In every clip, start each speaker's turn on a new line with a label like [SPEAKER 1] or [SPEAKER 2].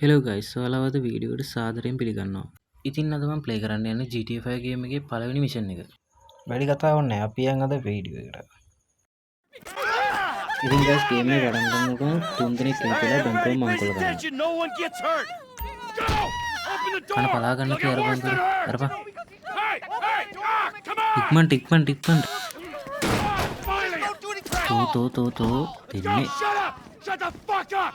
[SPEAKER 1] Hello guys, ඔයාලවද වීඩියෝවට සාදරයෙන් පිළිගන්නවා. ඉතින් අද මම ප්ලේ කරන්න යන්නේ GTA 5 ගේම් එකේ පළවෙනි මිෂන් එක. වැඩි කතාවක් නැහැ. අපි යන් අද වීඩියෝ එකට. ඉතින් ගයිස් ගේම් එක පටන් ගන්නකොට තුන් දෙනෙක් ඉඳලා බම්පර් මංකොල ගන්නවා. කන පලා ගන්න කියලා අරපන්. ඉක්මනට. තෝ දෙන්නේ.
[SPEAKER 2] Shut the fuck up!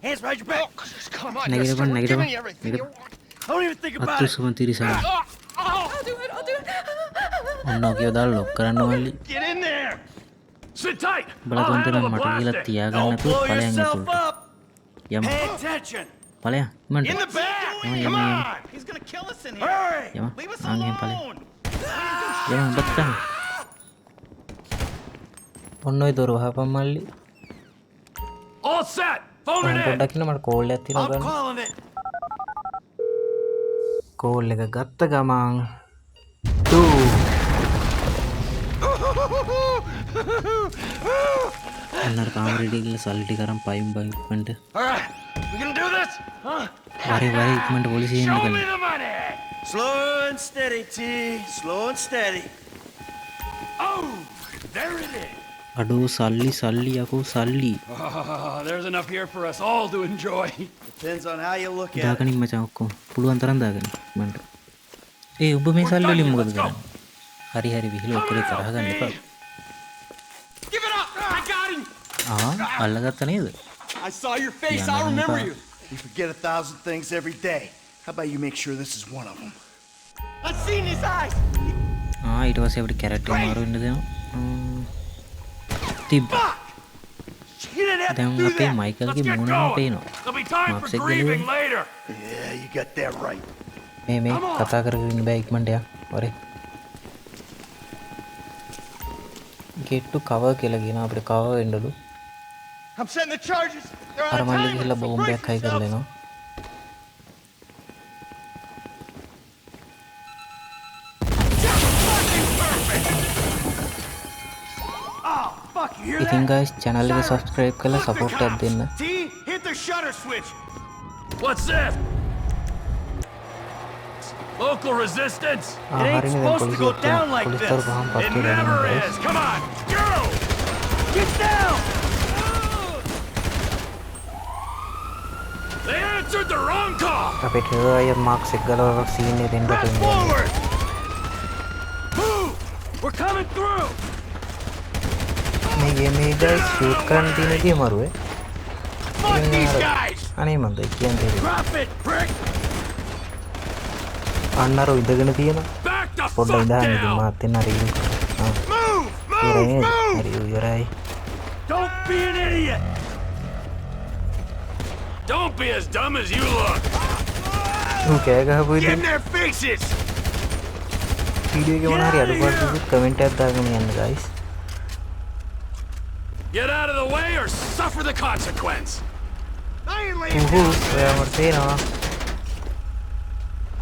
[SPEAKER 2] Hands behind your back! Come on,
[SPEAKER 1] Negative one.
[SPEAKER 2] I don't even think about it!
[SPEAKER 1] අතුසුම තිරිසන.
[SPEAKER 2] I'll do it!
[SPEAKER 1] ඔන්න ඔකියෝ දාලා ලොක් කරන්න මල්ලි.
[SPEAKER 2] Get in there! Sit tight!
[SPEAKER 1] බලතොන්තර මට කියලා තියාගන්න නැතුව ඵලයන් ඇතුළට. යමු.
[SPEAKER 2] Pay attention!
[SPEAKER 1] ඵලයන් ඉක්මනට.
[SPEAKER 2] In the back!
[SPEAKER 1] යමු.
[SPEAKER 2] Come on! He's gonna kill us in here! Hurry!
[SPEAKER 1] යමු.
[SPEAKER 2] Leave us
[SPEAKER 1] ආන් එහෙම ඵලයන්.
[SPEAKER 2] alone!
[SPEAKER 1] යමු බත්තම්. ඔන්න ඔය දොර වහපන් මල්ලි.
[SPEAKER 2] All set! Phone it in!
[SPEAKER 1] පොඩ්ඩක් ඉන්න මට කෝල් එකක් තියෙනවා
[SPEAKER 2] I'm
[SPEAKER 1] ගන්න.
[SPEAKER 2] calling it!
[SPEAKER 1] කෝල් එක ගත්ත ගමන් ටූ අන්නර කාමරේට ගිහලා සල්ලි ටික අරන් පයින් ඉක්මනට.
[SPEAKER 2] Alright, we gonna do this? Huh?
[SPEAKER 1] වරේ ඉක්මනට පොලිසියෙන්
[SPEAKER 2] Show
[SPEAKER 1] එන්න
[SPEAKER 2] me
[SPEAKER 1] ගන්න.
[SPEAKER 2] the money! Slow and steady, T. Slow and steady. Oh, there it is.
[SPEAKER 1] අඩෝ සල්ලි යකෝ සල්ලි.
[SPEAKER 2] There's enough here for us all to enjoy. Depends on how you look at it.
[SPEAKER 1] දාගනින් මචං ඔක්කොම. පුළුවන් තරම් දාගන්න ඉක්මනට. ඒ ඔබ මේ සල්ලි වලින් මොකද කරන්නේ? හරි විහිළු ඔක්කොලේ තරහ ගන්න එපා.
[SPEAKER 2] Give it up! I got him!
[SPEAKER 1] අල්ලගත්ත නේද?
[SPEAKER 2] I saw your face.
[SPEAKER 1] Yeah,
[SPEAKER 2] I remember
[SPEAKER 1] no,
[SPEAKER 2] you. We forget 1,000 things every day. How about you make sure this is one of them? I've seen his eyes.
[SPEAKER 1] ඊට පස්සේ අපිට character මාරු වෙන්න දෙනවා. තිබ්බ.
[SPEAKER 2] You didn't have
[SPEAKER 1] දැන්
[SPEAKER 2] to do
[SPEAKER 1] අපේ
[SPEAKER 2] that.
[SPEAKER 1] මයිකල්ගේ
[SPEAKER 2] Let's get
[SPEAKER 1] මුණම
[SPEAKER 2] going.
[SPEAKER 1] පේනවා.
[SPEAKER 2] There'll be time
[SPEAKER 1] Mark's
[SPEAKER 2] for
[SPEAKER 1] එක
[SPEAKER 2] grieving
[SPEAKER 1] ගලුවේ.
[SPEAKER 2] later. Yeah, you got that right.
[SPEAKER 1] මේ කතා කරගෙන ඉන්න බෑ ඉක්මනට යා. වරේ. get to cover කියලා කියනවා අපිට cover වෙන්නලු.
[SPEAKER 2] I'm setting the charges. They're
[SPEAKER 1] අර
[SPEAKER 2] on
[SPEAKER 1] මල්ලි
[SPEAKER 2] time.
[SPEAKER 1] ගිහලා බෝම්බයක් හයි කරලා එනවා.
[SPEAKER 2] Oh, fuck, you hear
[SPEAKER 1] ඉතින්
[SPEAKER 2] that?
[SPEAKER 1] guys channel එක subscribe කරලා support එකක් දෙන්න.
[SPEAKER 2] T, hit the shutter switch. What's this? Local resistance? It ain't
[SPEAKER 1] හරිනේ දැන්
[SPEAKER 2] supposed to go
[SPEAKER 1] පොලිසිය
[SPEAKER 2] down like
[SPEAKER 1] පොලිස්
[SPEAKER 2] this.
[SPEAKER 1] තරු පහම
[SPEAKER 2] It
[SPEAKER 1] පත්තු වෙලා
[SPEAKER 2] never
[SPEAKER 1] ඉන්නවා
[SPEAKER 2] is. Come on, go! Get down! They answered the wrong call.
[SPEAKER 1] අපිට අය මාක්ස් එක ගලවලා සීන් එක දෙන්න
[SPEAKER 2] Press
[SPEAKER 1] තියෙනවා.
[SPEAKER 2] forward. Move! We're coming through.
[SPEAKER 1] මේ ගේම් එක guys shoot කරන්න තියෙන විදිය මරුවේ.
[SPEAKER 2] Fuck these guys!
[SPEAKER 1] අනේ මන්ද කියන්නේ.
[SPEAKER 2] Drop it, prick!
[SPEAKER 1] අන්නර ඉඳගෙන තියෙන
[SPEAKER 2] Back the
[SPEAKER 1] පොඩ්ඩක්
[SPEAKER 2] fuck
[SPEAKER 1] ඉඳන් ඉතින්
[SPEAKER 2] down!
[SPEAKER 1] මාත් එන්න හරි
[SPEAKER 2] Move!
[SPEAKER 1] ඉවරයි
[SPEAKER 2] Move! Move!
[SPEAKER 1] හරි ඉවරයි.
[SPEAKER 2] Don't be an idiot! Don't be as dumb as you look!
[SPEAKER 1] ඌ කෑ ගහපු
[SPEAKER 2] Get in
[SPEAKER 1] ඉතින්
[SPEAKER 2] their faces!
[SPEAKER 1] වීඩියෝ එකේ මොන හරි අඩුපාඩු කමෙන්ට් එකක් දාගෙන යන්න guys.
[SPEAKER 2] Get out of the way or suffer the consequence! I ain't laying
[SPEAKER 1] ඌ ඔයාමර තේනවා.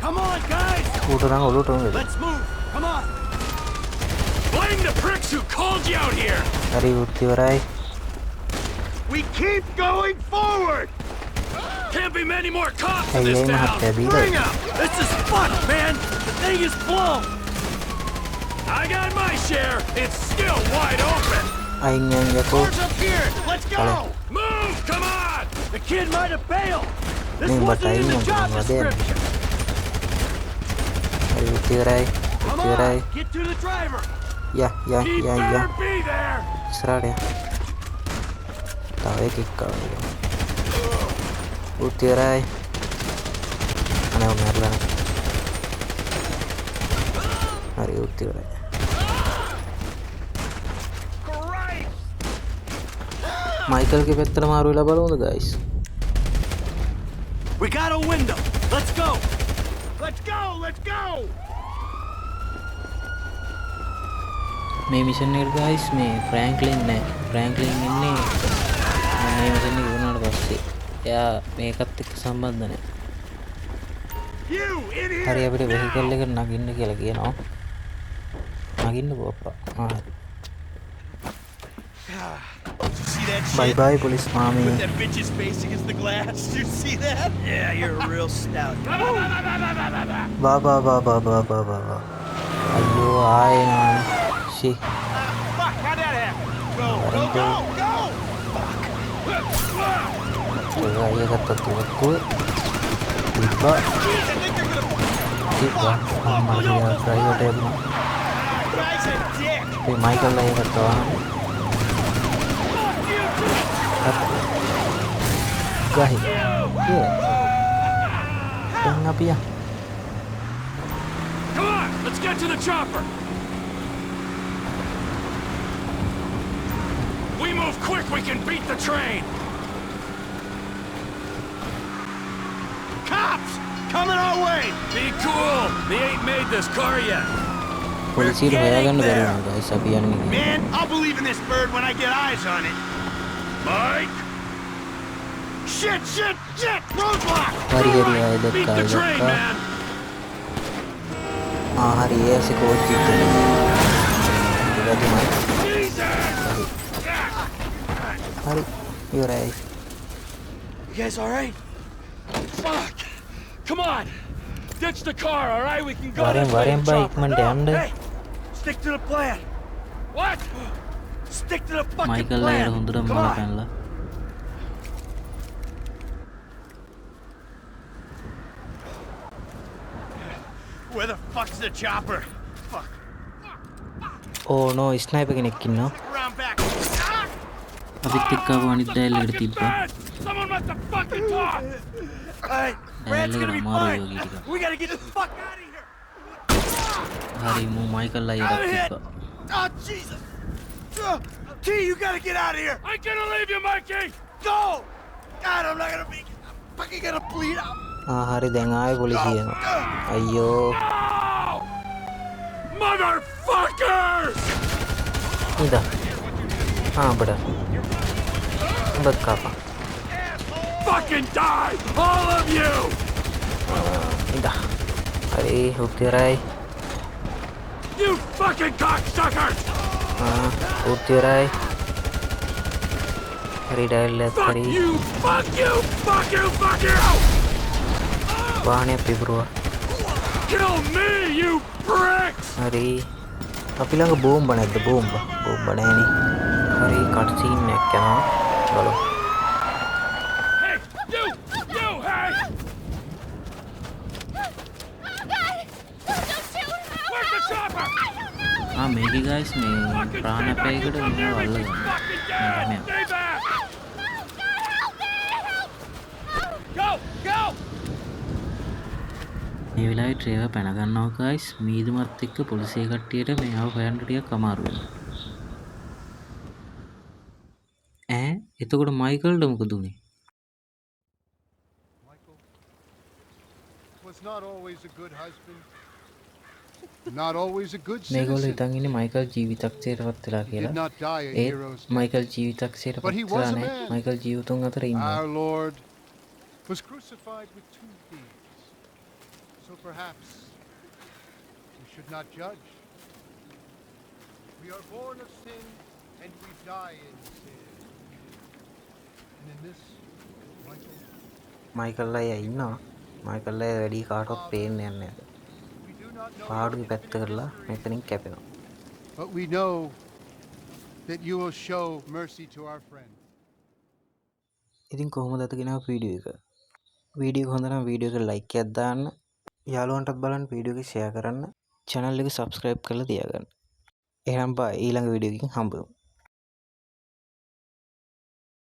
[SPEAKER 2] Come on, guys!
[SPEAKER 1] ඌට නම් ඔලුවට උනේ.
[SPEAKER 2] Let's move! Come on! Blame the pricks who called you out here!
[SPEAKER 1] හරි උත් ඉවරයි.
[SPEAKER 2] We keep going forward! Can't be many more cops in
[SPEAKER 1] Hey,
[SPEAKER 2] this
[SPEAKER 1] hey,
[SPEAKER 2] town!
[SPEAKER 1] Mahatma, be
[SPEAKER 2] Bring
[SPEAKER 1] there.
[SPEAKER 2] 'em! This is fucked, man! The thing is blown! I got my share! It's still wide open!
[SPEAKER 1] අයින් යන්න යකෝ.
[SPEAKER 2] Doors up here! Let's go! Move! Come on! The kid might have bailed! This
[SPEAKER 1] Nee, but
[SPEAKER 2] wasn't in
[SPEAKER 1] I
[SPEAKER 2] the
[SPEAKER 1] know
[SPEAKER 2] job
[SPEAKER 1] what they are.
[SPEAKER 2] description!
[SPEAKER 1] හරි උත් ඉවරයි.
[SPEAKER 2] Come
[SPEAKER 1] උත් ඉවරයි.
[SPEAKER 2] on! Get to the driver!
[SPEAKER 1] යා
[SPEAKER 2] He better be there!
[SPEAKER 1] ඉස්සරහට යා. තව එකෙක් ආවා. උත් ඉවරයි. අනේ උන් මරලා නැහැ. හරි උත් ඉවරයි. මයිකල්ගේ පැත්තට මාරු වෙලා බලමුද guys?
[SPEAKER 2] We got a window! Let's go! Let's go! Let's go!
[SPEAKER 1] මේ මිෂන් එකට guys මේ ෆ්‍රැන්ක්ලින් නෑ. ෆ්‍රැන්ක්ලින් ඉන්නේ මේ මිෂන් එක ඉවරනාට පස්සේ. එයා මේකත් එක්ක සම්බන්ධ නෑ.
[SPEAKER 2] You in here!
[SPEAKER 1] හරි අපිට වෙහිකල් එකට නගින්න කියලා කියනවා. නගින්නකෝ අප්පා. හරි.
[SPEAKER 2] See that
[SPEAKER 1] Bye
[SPEAKER 2] shit?
[SPEAKER 1] bye police
[SPEAKER 2] Put
[SPEAKER 1] mami.
[SPEAKER 2] that bitch's face against the glass. Did you see that? Yeah, you're a real stout.
[SPEAKER 1] Ba ba ba ba ba ba ba ba. Ayyo ආයෙ shit.
[SPEAKER 2] Fuck, how'd that happen? Go, go, go, go!
[SPEAKER 1] Kaya kata tuaku. Tiba. Tiba. Maria driver table.
[SPEAKER 2] Guy's a dick!
[SPEAKER 1] Tapi Michael lagi kata. Gahi. Iya. Tengah pia.
[SPEAKER 2] Come on, let's get to the chopper. We move quick, we can beat the train. Cops! Coming our way! Be cool! They ain't made this car yet.
[SPEAKER 1] Polisi hoyagan beri guys apian ni.
[SPEAKER 2] Man, I'll believe in this bird when I get eyes on it. Mike! Shit, shit, shit! Roadblock!
[SPEAKER 1] Hari ada
[SPEAKER 2] Beat the train, man!
[SPEAKER 1] Hari ya si coach itu. Juga di mana?
[SPEAKER 2] Jesus!
[SPEAKER 1] Hari, you right.
[SPEAKER 2] You guys alright? Fuck! Come on! Ditch the car, alright? We can go this way to the chopper. No, hey! Stick to the plan! What? Stick to the fucking
[SPEAKER 1] Michael
[SPEAKER 2] plan!
[SPEAKER 1] lah hundur
[SPEAKER 2] Come
[SPEAKER 1] malah
[SPEAKER 2] on!
[SPEAKER 1] kan lah.
[SPEAKER 2] Where the fuck's the chopper? Fuck.
[SPEAKER 1] Oh no, sniper kenek inno.
[SPEAKER 2] Stick around back.
[SPEAKER 1] Abit tikka wanit dayal edu tibba.
[SPEAKER 2] Someone must have fucking talk! Alright, Brad's gonna be fine. We gotta get the fuck out of here!
[SPEAKER 1] Hari mu Michael lah
[SPEAKER 2] I'm hit!
[SPEAKER 1] tibba.
[SPEAKER 2] Oh, Jesus! T, you gotta get out of here! I'm gonna leave you, Mikey! Go! God, I'm not gonna be... I'm fucking gonna bleed out!
[SPEAKER 1] Hari දැන් ආයේ පොලිසිය එනවා. අයියෝ.
[SPEAKER 2] No! Motherfuckers!
[SPEAKER 1] ඉදා. බඩ. උඹත් කාපා.
[SPEAKER 2] Fucking die! All of you!
[SPEAKER 1] ඉදා. හරි උත්තරයි.
[SPEAKER 2] You fucking cocksuckers!
[SPEAKER 1] උත්තරයි. හරි dial එකක්
[SPEAKER 2] Fuck
[SPEAKER 1] හරි.
[SPEAKER 2] you! Fuck you! Fuck you! Fuck you!
[SPEAKER 1] වාහනය පිපුරුවා.
[SPEAKER 2] Kill me, you pricks!
[SPEAKER 1] හරි. අපි ළඟ බෝම්බ නැද්ද? බෝම්බ නැහැනේ. හරි කට් සීන් එකක් යනවා. බලමු.
[SPEAKER 2] Hey, you! You, hey! Where's the chopper?
[SPEAKER 1] මේකේ guys මේ ප්‍රාණපයකට මෙන්න වල්ල ගන්න.
[SPEAKER 2] Stay back! Go! Go!
[SPEAKER 1] මේ වෙලාවේ ඩ්‍රයිවර් පැන ගන්නවා guys. මීදුමත් එක්ක පොලිසිය කට්ටියට මේව හොයන්න ටිකක් අමාරු වෙනවා. එතකොට මයිකල්ට මොකද උනේ?
[SPEAKER 3] Was not always a good husband. Not always a good
[SPEAKER 1] මේගොල්ලෝ
[SPEAKER 3] citizen.
[SPEAKER 1] හිතන් ඉන්නේ මයිකල් ජීවිතක්ෂයටපත් වෙලා
[SPEAKER 3] Did
[SPEAKER 1] කියලා.
[SPEAKER 3] not die a
[SPEAKER 1] ඒත්
[SPEAKER 3] hero's death.
[SPEAKER 1] මයිකල් ජීවිතක්ෂයටපත්
[SPEAKER 3] But he was
[SPEAKER 1] වෙලා
[SPEAKER 3] a
[SPEAKER 1] නැහැ.
[SPEAKER 3] man.
[SPEAKER 1] මයිකල් ජීවිතුන් අතර ඉන්නවා.
[SPEAKER 3] Our Lord was crucified with two thieves. So perhaps we should not judge. We are born of sin and we die in sin. And in this, Michael,
[SPEAKER 1] Michael අයියා ඉන්නවා. Michael අයියා වැඩි කාටවත් පේන්නේ නැහැ.
[SPEAKER 3] we do not know
[SPEAKER 1] පාඩුවේ
[SPEAKER 3] your
[SPEAKER 1] පැත්ත කරලා මෙතනින් කැපෙනවා.
[SPEAKER 3] but we know that you will show mercy to our friend.
[SPEAKER 1] ඉතින් කොහොමද අද ගෙනාව වීඩියෝ එක? වීඩියෝ එක හොඳ නම් වීඩියෝ එකට ලයික් එකක් දාන්න. යාළුවන්ටත් බලන්න වීඩියෝ එක ෂෙයා කරන්න. channel එක subscribe කරලා තියාගන්න. එහෙනම් බයි ඊළඟ වීඩියෝ එකකින් හම්බ වෙමු.